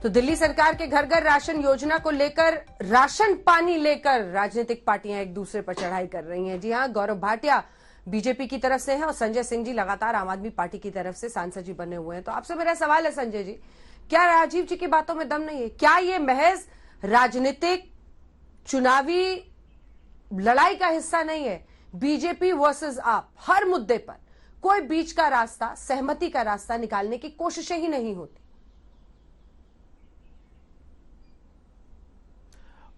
तो दिल्ली सरकार के घर घर राशन योजना को लेकर राशन पानी लेकर राजनीतिक पार्टियां एक दूसरे पर चढ़ाई कर रही हैं। जी हां, गौरव भाटिया बीजेपी की तरफ से हैं और संजय सिंह जी लगातार आम आदमी पार्टी की तरफ से सांसद जी बने हुए हैं। तो आपसे मेरा सवाल है संजय जी, क्या राजीव जी की बातों में दम नहीं है? क्या ये महज राजनीतिक चुनावी लड़ाई का हिस्सा नहीं है? बीजेपी वर्सेस आप, हर मुद्दे पर कोई बीच का रास्ता, सहमति का रास्ता निकालने की कोशिशें ही नहीं होती।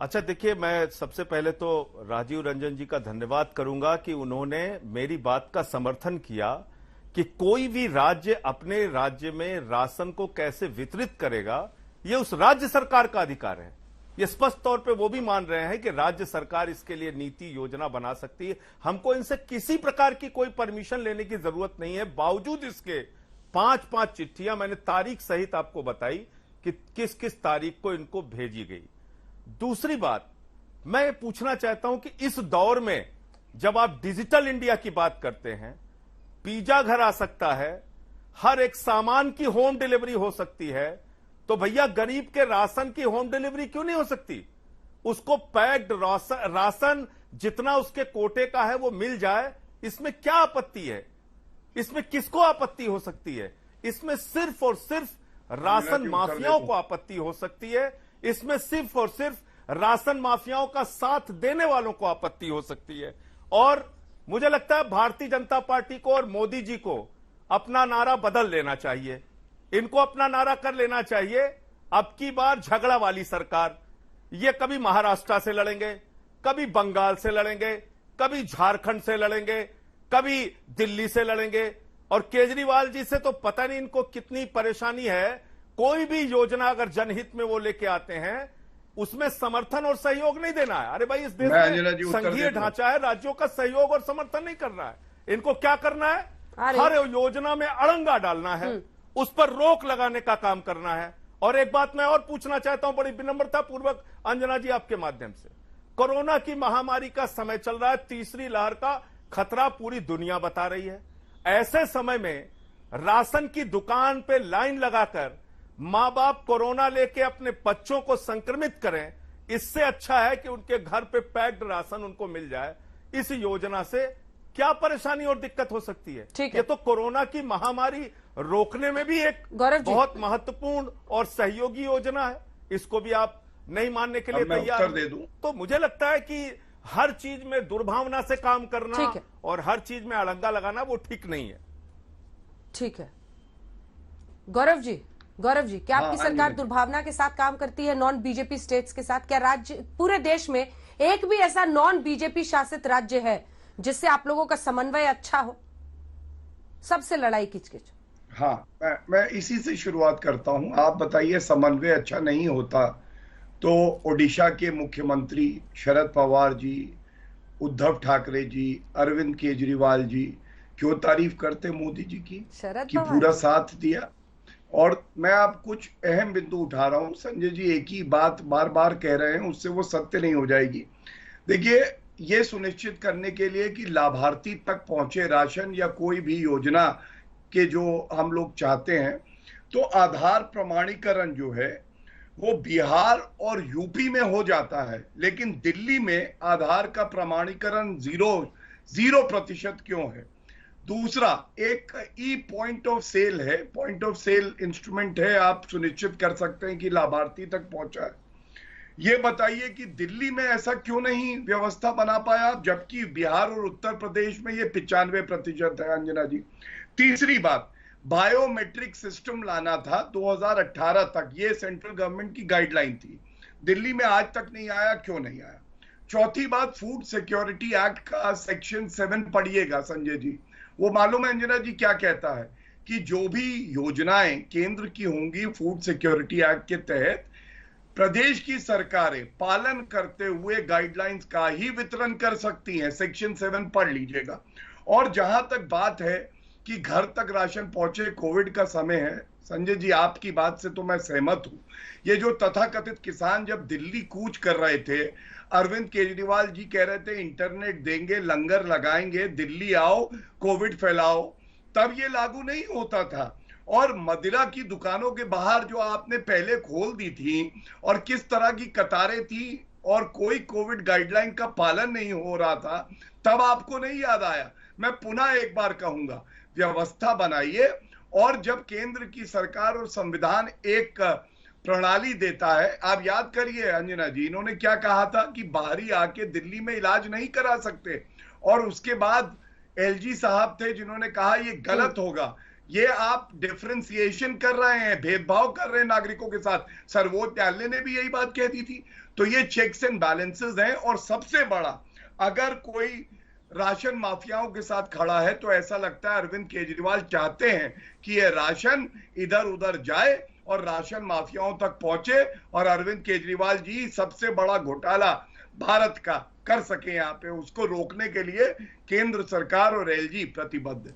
अच्छा देखिए, मैं सबसे पहले तो राजीव रंजन जी का धन्यवाद करूंगा कि उन्होंने मेरी बात का समर्थन किया कि कोई भी राज्य अपने राज्य में राशन को कैसे वितरित करेगा, यह उस राज्य सरकार का अधिकार है। ये स्पष्ट तौर पे वो भी मान रहे हैं कि राज्य सरकार इसके लिए नीति योजना बना सकती है। हमको इनसे किसी प्रकार की कोई परमिशन लेने की जरूरत नहीं है। बावजूद इसके 5-5 चिट्ठियां मैंने तारीख सहित आपको बताई कि किस किस तारीख को इनको भेजी गई। दूसरी बात, मैं पूछना चाहता हूं कि इस दौर में जब आप डिजिटल इंडिया की बात करते हैं, पिज्जा घर आ सकता है, हर एक सामान की होम डिलीवरी हो सकती है, तो भैया गरीब के राशन की होम डिलीवरी क्यों नहीं हो सकती? उसको पैक्ड राशन जितना उसके कोटे का है वो मिल जाए, इसमें क्या आपत्ति है? इसमें किसको आपत्ति हो सकती है? इसमें सिर्फ और सिर्फ राशन माफियाओं को आपत्ति हो सकती है। इसमें सिर्फ और सिर्फ राशन माफियाओं का साथ देने वालों को आपत्ति हो सकती है। और मुझे लगता है भारतीय जनता पार्टी को और मोदी जी को अपना नारा बदल लेना चाहिए। इनको अपना नारा कर लेना चाहिए, अब की बार झगड़ा वाली सरकार। ये कभी महाराष्ट्र से लड़ेंगे, कभी बंगाल से लड़ेंगे, कभी झारखंड से लड़ेंगे, कभी दिल्ली से लड़ेंगे। और केजरीवाल जी से तो पता नहीं इनको कितनी परेशानी है। कोई भी योजना अगर जनहित में वो लेके आते हैं, उसमें समर्थन और सहयोग नहीं देना है। अरे भाई, इस देश में संघीय ढांचा है, राज्यों का सहयोग और समर्थन नहीं करना है। इनको क्या करना है? हर योजना में अड़ंगा डालना है, उस पर रोक लगाने का काम करना है। और एक बात मैं और पूछना चाहता हूं बड़ी विनम्रता पूर्वक अंजना जी, आपके माध्यम से, कोरोना की महामारी का समय चल रहा है, तीसरी लहर का खतरा पूरी दुनिया बता रही है। ऐसे समय में राशन की दुकान पे लाइन लगाकर मां बाप कोरोना लेके अपने बच्चों को संक्रमित करें, इससे अच्छा है कि उनके घर पे पैक्ड राशन उनको मिल जाए। इस योजना से क्या परेशानी और दिक्कत हो सकती है? ये तो कोरोना की महामारी रोकने में भी एक बहुत महत्वपूर्ण और सहयोगी योजना है। इसको भी आप नहीं मानने के लिए तैयार हैं? तो मुझे लगता है कि हर चीज में दुर्भावना से काम करना और हर चीज में अड़ंगा लगाना वो ठीक नहीं है। ठीक है गौरव जी, क्या आपकी सरकार दुर्भावना के साथ काम करती है नॉन बीजेपी स्टेट्स के साथ? क्या राज्य, पूरे देश में एक भी ऐसा नॉन बीजेपी शासित राज्य है जिससे आप लोगों का समन्वय अच्छा हो? सबसे लड़ाई किचकिच। हाँ, मैं इसी से शुरुआत करता हूं। आप बताइए, समन्वय अच्छा नहीं होता तो ओडिशा के मुख्यमंत्री शरद पवार जी, उद्धव ठाकरे जी, अरविंद केजरीवाल जी क्यों तारीफ करते मोदी जी की कि पूरा साथ दिया? और मैं आप कुछ अहम बिंदु उठा रहा हूं। संजय जी एक ही बात बार बार कह रहे हैं, उससे वो सत्य नहीं हो जाएगी। देखिए, ये सुनिश्चित करने के लिए कि लाभार्थी तक पहुंचे राशन या कोई भी योजना के जो हम लोग चाहते हैं, तो आधार प्रमाणीकरण जो है वो बिहार और यूपी में हो जाता है, लेकिन दिल्ली में आधार का प्रमाणीकरण 0% क्यों है? दूसरा, एक ई पॉइंट ऑफ सेल है, पॉइंट ऑफ सेल इंस्ट्रूमेंट है, आप सुनिश्चित कर सकते हैं कि लाभार्थी तक पहुंचा है। ये बताइए कि दिल्ली में ऐसा क्यों नहीं व्यवस्था बना पाया, जबकि बिहार और उत्तर प्रदेश में ये 95% है। अंजना जी, तीसरी बात, बायोमेट्रिक सिस्टम लाना था 2018 तक, ये सेंट्रल गवर्नमेंट की गाइडलाइन थी। दिल्ली में आज तक नहीं आया, क्यों नहीं आया? चौथी बात, फूड सिक्योरिटी एक्ट का सेक्शन 7 पढ़िएगा संजय जी। वो मालूम है अंजना जी क्या कहता है कि जो भी योजनाएं केंद्र की होंगी फूड सिक्योरिटी एक्ट के तहत, प्रदेश की सरकारें पालन करते हुए गाइडलाइंस का ही वितरण कर सकती हैं। सेक्शन 7 पढ़ लीजिएगा। और जहां तक बात है कि घर तक राशन पहुंचे, कोविड का समय है, संजय जी आपकी बात से तो मैं सहमत हूं। ये जो तथाकथित किसान जब दिल्ली कूच कर रहे थे, अरविंद केजरीवाल जी कह रहे थे इंटरनेट देंगे, लंगर लगाएंगे, दिल्ली आओ, कोविड फैलाओ, तब ये लागू नहीं होता था। और मदिरा की दुकानों के बाहर जो आपने पहले खोल दी थी और किस तरह की कतारें थी और कोई कोविड गाइडलाइन का पालन नहीं हो रहा था, तब आपको नहीं याद आया। मैं पुनः एक बार कहूंगा, व्यवस्था बनाइए, और जब केंद्र की सरकार और संविधान एक प्रणाली देता है, आप याद करिए अंजना जी, इन्होंने क्या कहा था कि बाहरी आके दिल्ली में इलाज नहीं करा सकते, और उसके बाद एलजी साहब थे जिन्होंने कहा ये गलत होगा, ये आप डिफरेंशिएशन कर रहे हैं, भेदभाव कर रहे हैं नागरिकों के साथ। सर्वोच्च न्यायालय ने भी यही बात कह दी थी। तो ये चेक्स एंड बैलेंसेस हैं, और सबसे बड़ा, अगर कोई राशन माफियाओं के साथ खड़ा है तो ऐसा लगता है अरविंद केजरीवाल चाहते हैं कि ये राशन इधर उधर जाए और राशन माफियाओं तक पहुंचे, और अरविंद केजरीवाल जी सबसे बड़ा घोटाला भारत का कर सके यहाँ पे, उसको रोकने के लिए केंद्र सरकार और एलजी प्रतिबद्ध है।